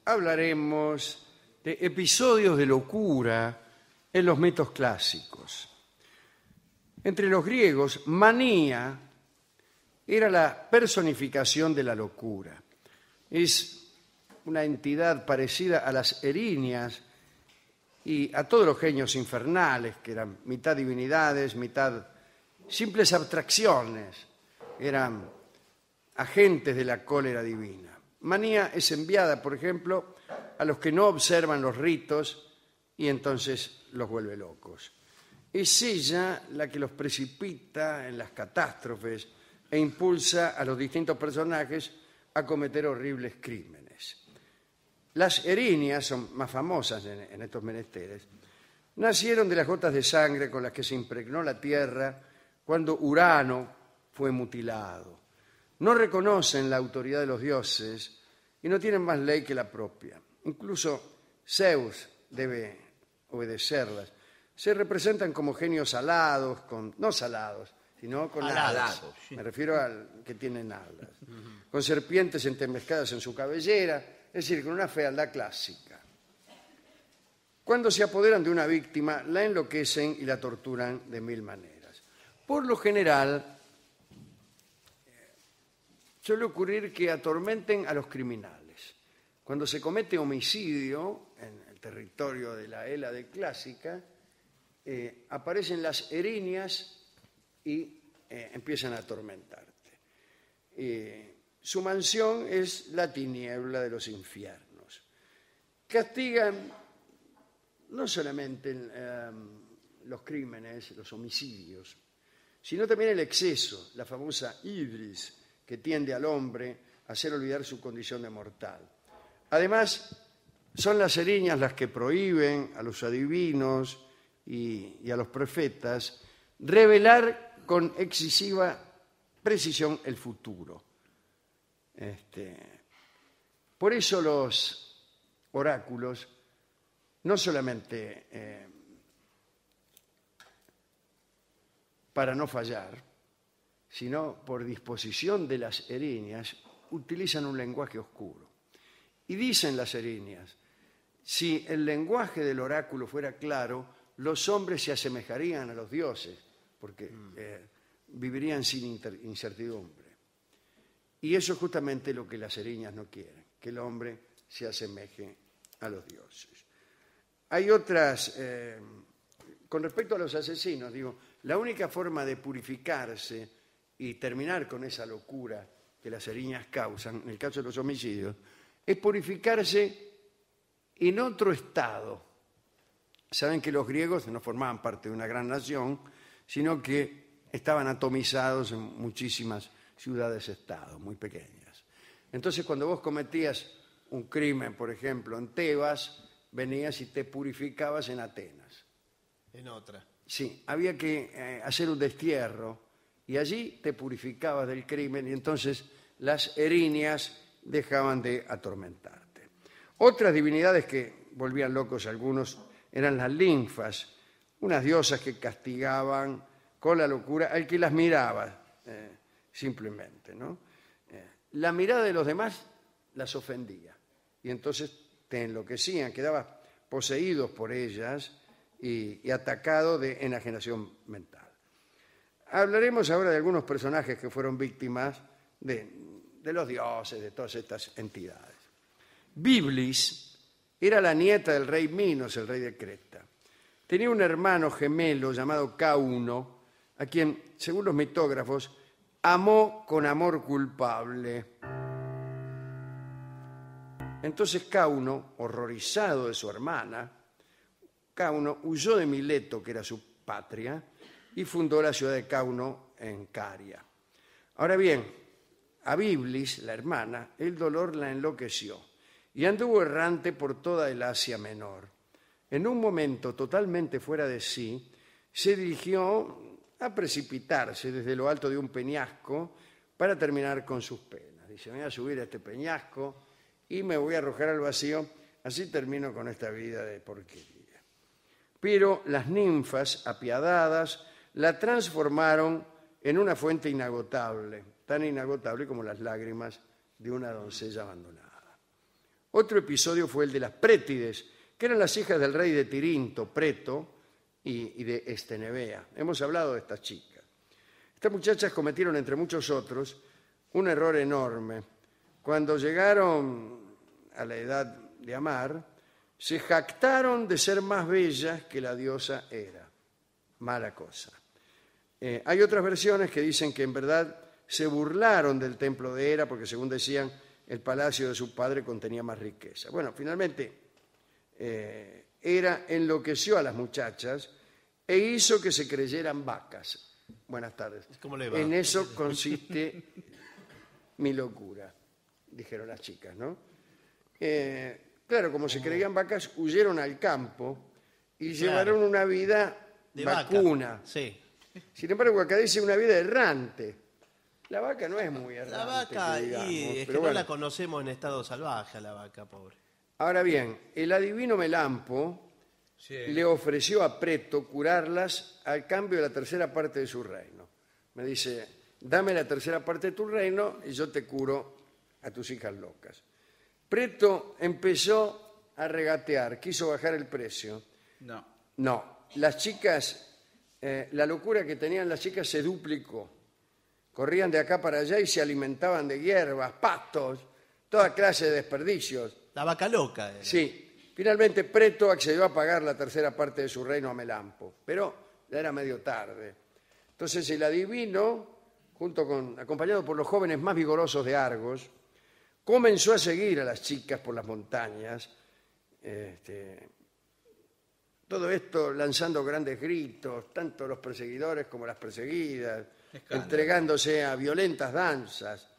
hablaremos de episodios de locura en los mitos clásicos. Entre los griegos, Manía era la personificación de la locura. Es una entidad parecida a las erinias y a todos los genios infernales, que eran mitad divinidades, mitad simples abstracciones, eran agentes de la cólera divina. Manía es enviada, por ejemplo, a los que no observan los ritos y entonces los vuelve locos. Es ella la que los precipita en las catástrofes e impulsa a los distintos personajes a cometer horribles crímenes. Las erinias son más famosas en estos menesteres. Nacieron de las gotas de sangre con las que se impregnó la tierra cuando Urano fue mutilado. No reconocen la autoridad de los dioses y no tienen más ley que la propia. Incluso Zeus debe obedecerlas. Se representan como genios alados, no salados, sino con alas. Sí. Me refiero al que tienen alas. Con serpientes entremezcladas en su cabellera, es decir, con una fealdad clásica. Cuando se apoderan de una víctima, la enloquecen y la torturan de mil maneras. Por lo general, suele ocurrir que atormenten a los criminales. Cuando se comete homicidio en el territorio de la Hélade clásica, aparecen las erinias y empiezan a atormentarte. Su mansión es la tiniebla de los infiernos. Castigan no solamente los crímenes, los homicidios, sino también el exceso, la famosa ibris, que tiende al hombre a hacer olvidar su condición de mortal. Además, son las erinias las que prohíben a los adivinos y a los profetas revelar con excesiva precisión el futuro. Por eso los oráculos no solamente para no fallar, sino por disposición de las erinias, utilizan un lenguaje oscuro. Y dicen las erinias, si el lenguaje del oráculo fuera claro, los hombres se asemejarían a los dioses, porque vivirían sin incertidumbre. Y eso es justamente lo que las erinias no quieren, que el hombre se asemeje a los dioses. Hay otras, con respecto a los asesinos, digo, la única forma de purificarse y terminar con esa locura que las erinias causan, en el caso de los homicidios, es purificarse en otro estado. Saben que los griegos no formaban parte de una gran nación, sino que estaban atomizados en muchísimas ciudades-estado, muy pequeñas. Entonces, cuando vos cometías un crimen, por ejemplo, en Tebas, venías y te purificabas en Atenas. En otra. Sí, había que hacer un destierro y allí te purificabas del crimen y entonces las erinias dejaban de atormentarte. Otras divinidades que volvían locos a algunos eran las linfas, unas diosas que castigaban con la locura al que las miraba, simplemente, ¿no? La mirada de los demás las ofendía y entonces te enloquecían, quedabas poseídos por ellas y atacado de enajenación mental. Hablaremos ahora de algunos personajes que fueron víctimas de los dioses, de todas estas entidades. Biblis era la nieta del rey Minos, el rey de Creta. Tenía un hermano gemelo llamado Cauno, a quien, según los mitógrafos, amó con amor culpable. Entonces Cauno, horrorizado de su hermana, Cauno huyó de Mileto, que era su patria, y fundó la ciudad de Cauno en Caria. Ahora bien, a Biblis, la hermana, el dolor la enloqueció y anduvo errante por toda el Asia Menor. En un momento totalmente fuera de sí, se dirigió a precipitarse desde lo alto de un peñasco para terminar con sus penas. Dice, me voy a subir a este peñasco y me voy a arrojar al vacío, así termino con esta vida de porquería. Pero las ninfas, apiadadas, la transformaron en una fuente inagotable, tan inagotable como las lágrimas de una doncella abandonada. Otro episodio fue el de las Prétides, que eran las hijas del rey de Tirinto, Preto, y de Estenebea. Hemos hablado de estas chicas. Estas muchachas cometieron, entre muchos otros, un error enorme. Cuando llegaron a la edad de amar, se jactaron de ser más bellas que la diosa Hera. Mala cosa. Hay otras versiones que dicen que en verdad se burlaron del templo de Hera porque, según decían, el palacio de su padre contenía más riqueza. Bueno, finalmente Hera enloqueció a las muchachas e hizo que se creyeran vacas. Buenas tardes. ¿Cómo le va? En eso consiste mi locura, dijeron las chicas, ¿no? Claro, como se creían vacas, huyeron al campo y llevaron una vida de vacuna. Vaca. Sí. Sin embargo, acá dice una vida errante. La vaca no es muy errante. La vaca, que digamos, y es pero que bueno. no la conocemos en estado salvaje, a la vaca, pobre. Ahora bien, el adivino Melampo le ofreció a Preto curarlas al cambio de la tercera parte de su reino. Me dice, dame la tercera parte de tu reino y yo te curo a tus hijas locas. Preto empezó a regatear, quiso bajar el precio. No, las chicas, la locura que tenían las chicas se duplicó. Corrían de acá para allá y se alimentaban de hierbas, pastos, toda clase de desperdicios. La vaca loca era. Sí, finalmente Preto accedió a pagar la tercera parte de su reino a Melampo, pero ya era medio tarde. Entonces el adivino, acompañado por los jóvenes más vigorosos de Argos, comenzó a seguir a las chicas por las montañas, todo esto lanzando grandes gritos, tanto los perseguidores como las perseguidas, entregándose a violentas danzas.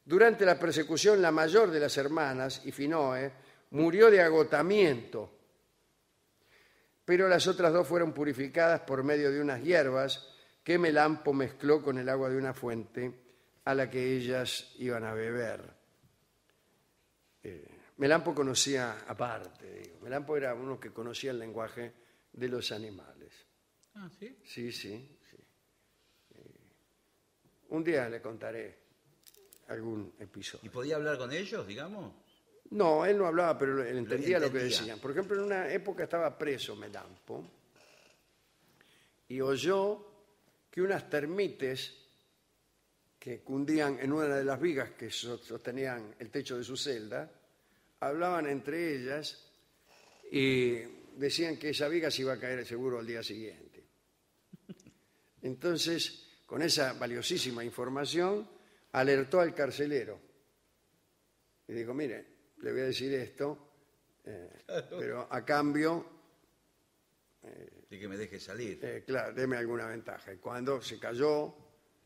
Durante la persecución, la mayor de las hermanas, Ifinoe, murió de agotamiento, pero las otras dos fueron purificadas por medio de unas hierbas que Melampo mezcló con el agua de una fuente a la que ellas iban a beber. Melampo conocía aparte, Melampo era uno que conocía el lenguaje de los animales. Ah, ¿sí? Sí. Un día le contaré algún episodio. ¿Y podía hablar con ellos, digamos? No, él no hablaba, pero él entendía lo que entendía. decían. Por ejemplo, en una época estaba preso Melampo y oyó que unas termites que cundían en una de las vigas que sostenían el techo de su celda, hablaban entre ellas y decían que esa viga se iba a caer seguro al día siguiente. Entonces, con esa valiosísima información, alertó al carcelero y dijo, mire, le voy a decir esto, pero a cambio, De que me deje salir. claro, deme alguna ventaja. Y cuando se cayó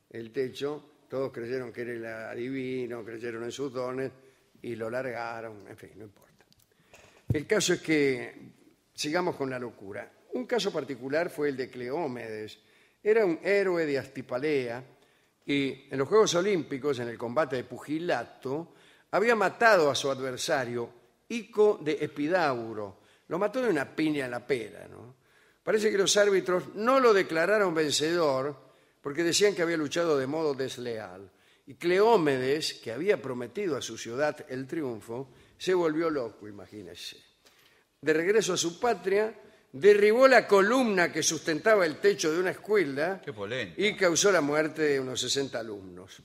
el techo, todos creyeron que era el adivino, creyeron en sus dones y lo largaron, en fin, no importa. El caso es que sigamos con la locura. Un caso particular fue el de Cleómedes. Era un héroe de Astipalea y en los Juegos Olímpicos, en el combate de pugilato, había matado a su adversario, Ico de Epidauro. Lo mató de una piña en la pera, ¿no? Parece que los árbitros no lo declararon vencedor porque decían que había luchado de modo desleal. Y Cleómedes, que había prometido a su ciudad el triunfo, se volvió loco, imagínese. De regreso a su patria, derribó la columna que sustentaba el techo de una escuela Qué polenta. y causó la muerte de unos 60 alumnos.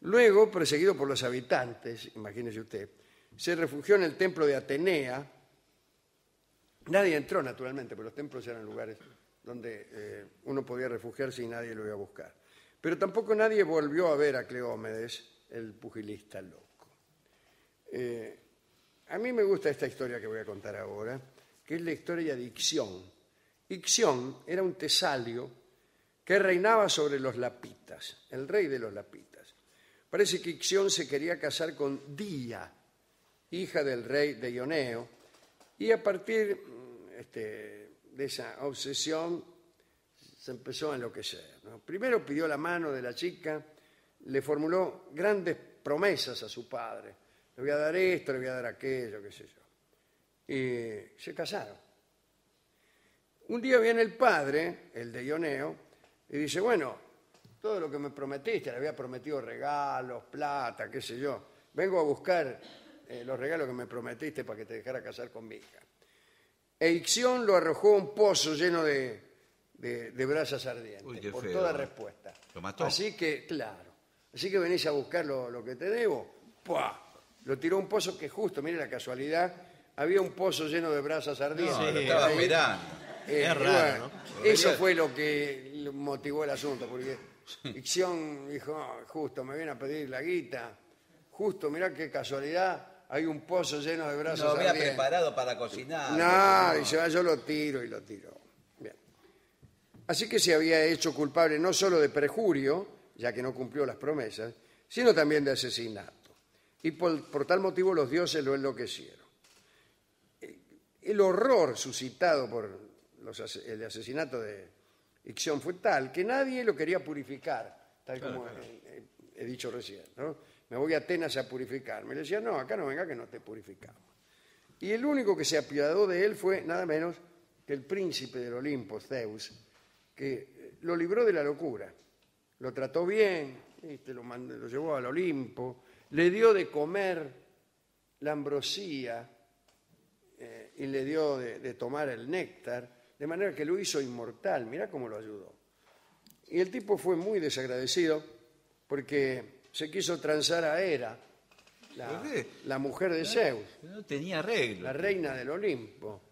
Luego, perseguido por los habitantes, imagínese usted, se refugió en el templo de Atenea. Nadie entró, naturalmente, pero los templos eran lugares donde uno podía refugiarse y nadie lo iba a buscar. Pero tampoco nadie volvió a ver a Cleómedes, el pugilista loco. A mí me gusta esta historia que voy a contar ahora, que es la historia de Ixión. Ixión era un tesalio que reinaba sobre los lapitas, el rey de los lapitas. Parece que Ixión se quería casar con Día, hija del rey de Ioneo, y a partir de esa obsesión se empezó a enloquecer, ¿no? Primero pidió la mano de la chica, le formuló grandes promesas a su padre. Le voy a dar esto, le voy a dar aquello, qué sé yo. Y se casaron. Un día viene el padre, el de Ioneo, y dice, bueno, todo lo que me prometiste, le había prometido regalos, plata, qué sé yo. Vengo a buscar los regalos que me prometiste para que te dejara casar con mi hija. E Ixión lo arrojó a un pozo lleno de brasas ardientes. Uy, qué por feo. toda respuesta. ¿Lo mató? Así que, claro. Así que venís a buscar lo que te debo. ¡Pua! Lo tiró a un pozo que justo, mire la casualidad, había un pozo lleno de brasas ardientes. No, Sí, lo estaba Ahí. esperando. Es raro, Bueno, ¿no? eso fue lo que motivó el asunto, porque Ixión dijo, "Ah, justo me viene a pedir la guita, justo, mirá qué casualidad, hay un pozo lleno de brasas Lo había ardientes". preparado para cocinar. No, dice, "Ah, yo lo tiro y lo tiro". Bien. Así que se había hecho culpable no solo de perjurio, ya que no cumplió las promesas, sino también de asesinato. Y por tal motivo los dioses lo enloquecieron. El horror suscitado por el asesinato de Ixión fue tal que nadie lo quería purificar, tal como he dicho recién, ¿no? Me voy a Atenas a purificarme. Le decía, no, acá no venga que no te purificamos. Y el único que se apiadó de él fue nada menos que el príncipe del Olimpo, Zeus, que lo libró de la locura. Lo trató bien, lo llevó al Olimpo, le dio de comer la ambrosía y le dio de tomar el néctar, de manera que lo hizo inmortal. Mirá cómo lo ayudó. Y el tipo fue muy desagradecido porque se quiso transar a Hera, ¿Por qué? la mujer de Zeus, No tenía arreglo. la reina del Olimpo.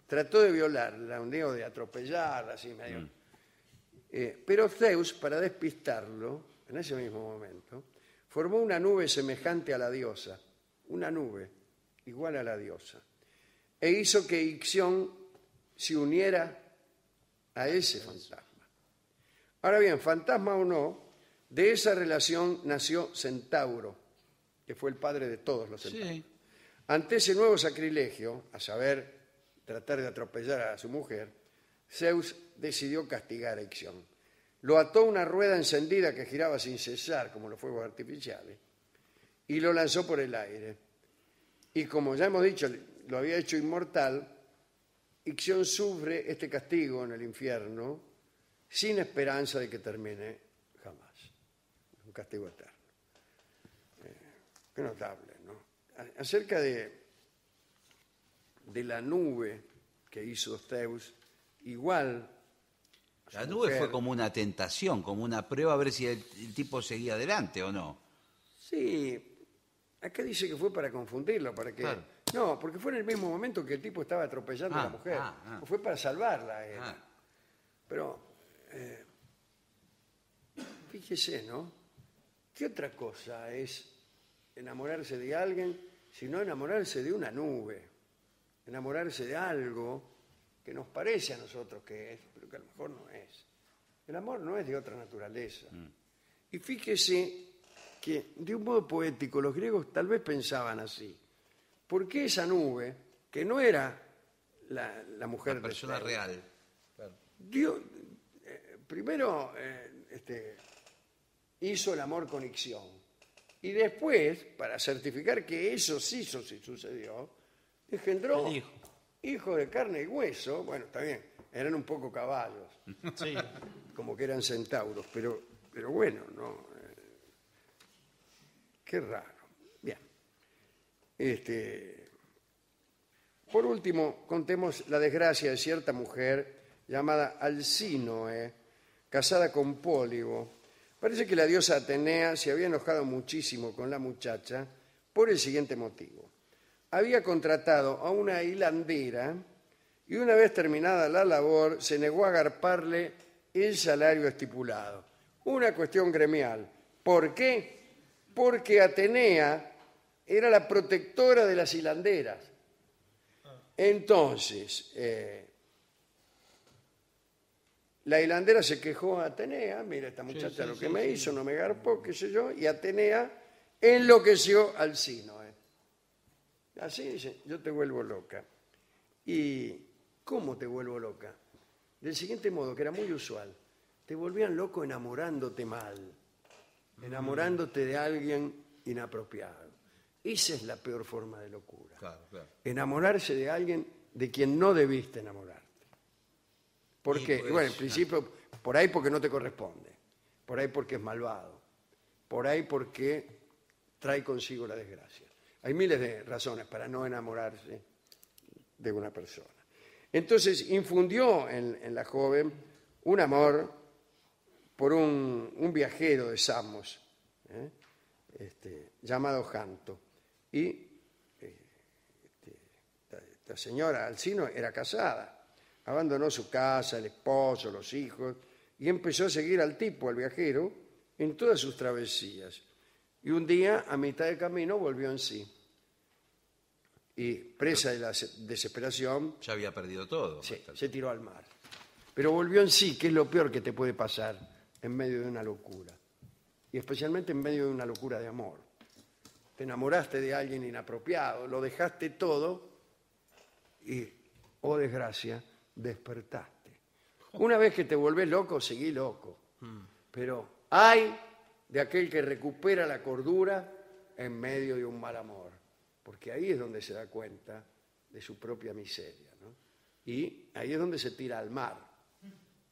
Trató de violarla, un día de atropellarla, así medio. Pero Zeus, para despistarlo, en ese mismo momento, formó una nube semejante a la diosa, una nube igual a la diosa, e hizo que Ixión se uniera a ese fantasma. Ahora bien, fantasma o no, de esa relación nació Centauro, que fue el padre de todos los centauros. Sí. Ante ese nuevo sacrilegio, a saber, tratar de atropellar a su mujer, Zeus decidió castigar a Ixión. Lo ató a una rueda encendida que giraba sin cesar, como los fuegos artificiales, y lo lanzó por el aire. Y como ya hemos dicho, lo había hecho inmortal, Ixión sufre este castigo en el infierno sin esperanza de que termine jamás. Un castigo eterno. Qué notable, ¿no? Acerca de la nube que hizo Zeus, igual... La nube fue como una tentación, como una prueba a ver si el tipo seguía adelante o no. Sí, acá dice que fue para confundirlo, para que... Claro. No, porque fue en el mismo momento que el tipo estaba atropellando a la mujer. Fue para salvarla a él. Pero, fíjese, ¿no? ¿Qué otra cosa es enamorarse de alguien sino enamorarse de una nube? Enamorarse de algo que nos parece a nosotros que es, pero que a lo mejor no es. El amor no es de otra naturaleza. Y fíjese que, de un modo poético, los griegos tal vez pensaban así. ¿Por qué esa nube, que no era la mujer La persona de Zeus, real. Claro. Dios, primero hizo el amor con Ixión y después, para certificar que eso sí sucedió, engendró El hijo. hijos de carne y hueso. Bueno, está bien, eran un poco caballos, Sí. como que eran centauros, pero bueno, no. Qué raro. Bien. Por último, contemos la desgracia de cierta mujer llamada Alcínoe, casada con Pólibo. Parece que la diosa Atenea se había enojado muchísimo con la muchacha por el siguiente motivo. Había contratado a una hilandera y una vez terminada la labor se negó a garparle el salario estipulado. Una cuestión gremial. ¿Por qué? Porque Atenea era la protectora de las hilanderas. Entonces, la hilandera se quejó a Atenea, mira esta muchacha lo que me hizo, no me garpó, qué sé yo, y Atenea enloqueció al Alcínoe. Así dice, yo te vuelvo loca. ¿Y cómo te vuelvo loca? Del siguiente modo, que era muy usual, te volvían loco enamorándote mal, enamorándote de alguien inapropiado. Esa es la peor forma de locura. Claro, claro. Enamorarse de alguien de quien no debiste enamorarte. ¿Por Y qué? pues, Bueno, en principio, por ahí porque no te corresponde, por ahí porque es malvado, por ahí porque trae consigo la desgracia. Hay miles de razones para no enamorarse de una persona. Entonces infundió en la joven un amor por un viajero de Samos, llamado Janto. Y esta señora Alcino era casada, abandonó su casa, el esposo, los hijos, y empezó a seguir al tipo, al viajero, en todas sus travesías. Y un día, a mitad de camino, volvió en sí. Y presa de la desesperación, Ya había perdido todo. se tiró al mar. Pero volvió en sí, que es lo peor que te puede pasar en medio de una locura. Y especialmente en medio de una locura de amor. Te enamoraste de alguien inapropiado, lo dejaste todo y, oh desgracia, despertaste. Una vez que te volvés loco, seguí loco. Pero ay de aquel que recupera la cordura en medio de un mal amor. Porque ahí es donde se da cuenta de su propia miseria, ¿no? Y ahí es donde se tira al mar,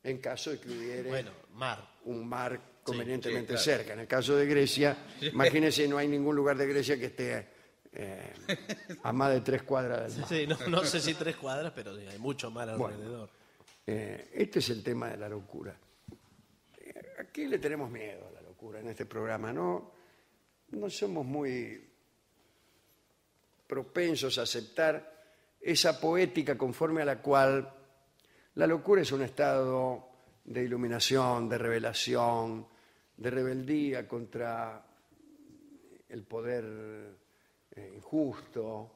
en caso de que hubiera un mar convenientemente claro. cerca. En el caso de Grecia, imagínense, no hay ningún lugar de Grecia que esté a más de 3 cuadras del mar. Sí, no sé si 3 cuadras, pero hay mucho mar alrededor. Este es el tema de la locura. Aquí le tenemos miedo a la locura en este programa, ¿no? No somos muy propensos a aceptar esa poética conforme a la cual la locura es un estado de iluminación, de revelación, de rebeldía contra el poder injusto,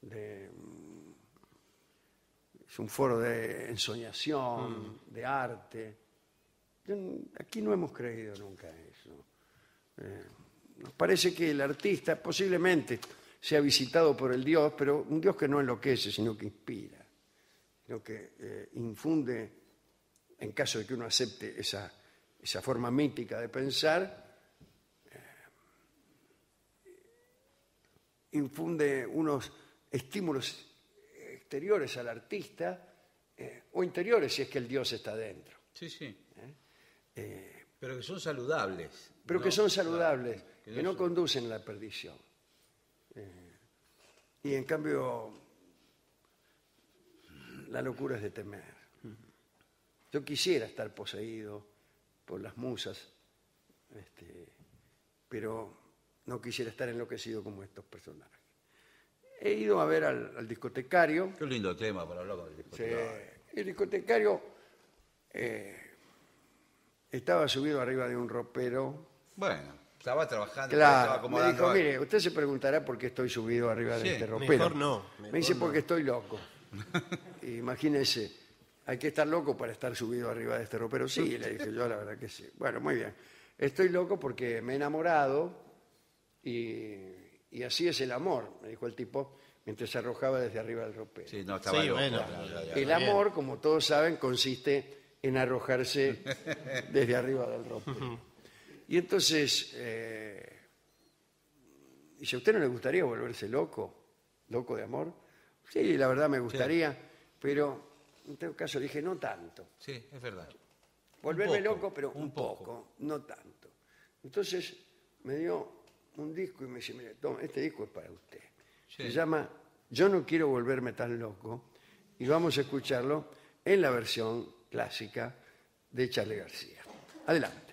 es un foro de ensoñación, de arte. Aquí no hemos creído nunca eso. Nos parece que el artista posiblemente sea visitado por el Dios, pero un Dios que no enloquece, sino que inspira, sino que infunde, en caso de que uno acepte esa forma mítica de pensar, infunde unos estímulos exteriores al artista o interiores si es que el Dios está dentro. Sí, sí. Pero que son saludables. Pero que son saludables, Claro, que no conducen a la perdición. Y en cambio, la locura es de temer. Yo quisiera estar poseído por las musas, pero no quisiera estar enloquecido como estos personajes. He ido a ver al discotecario. Qué lindo tema para hablar con el discotecario. El discotecario estaba subido arriba de un ropero. Bueno, estaba trabajando. Claro, estaba me acomodando dijo, algo. mire, usted se preguntará por qué estoy subido arriba de Sí, este ropero. mejor no, Me dice, porque estoy loco. Imagínese, hay que estar loco para estar subido arriba de este ropero. Sí, le dije yo, la verdad que sí. Bueno, muy bien. Estoy loco porque me he enamorado y así es el amor, me dijo el tipo, mientras se arrojaba desde arriba del ropero. Sí, no, estaba Sí, loco. bueno, El amor, como todos saben, consiste en arrojarse desde arriba del ropero. Y entonces, dice, ¿a usted no le gustaría volverse loco? ¿Loco de amor? Sí, la verdad me gustaría, pero en todo caso dije, no tanto. Sí, es verdad. Volverme Un poco, loco, pero un poco, no tanto. Entonces me dio un disco y me dice, mire, toma, este disco es para usted. Sí. Se llama Yo no quiero volverme tan loco y vamos a escucharlo en la versión clásica de Charly García. Adelante.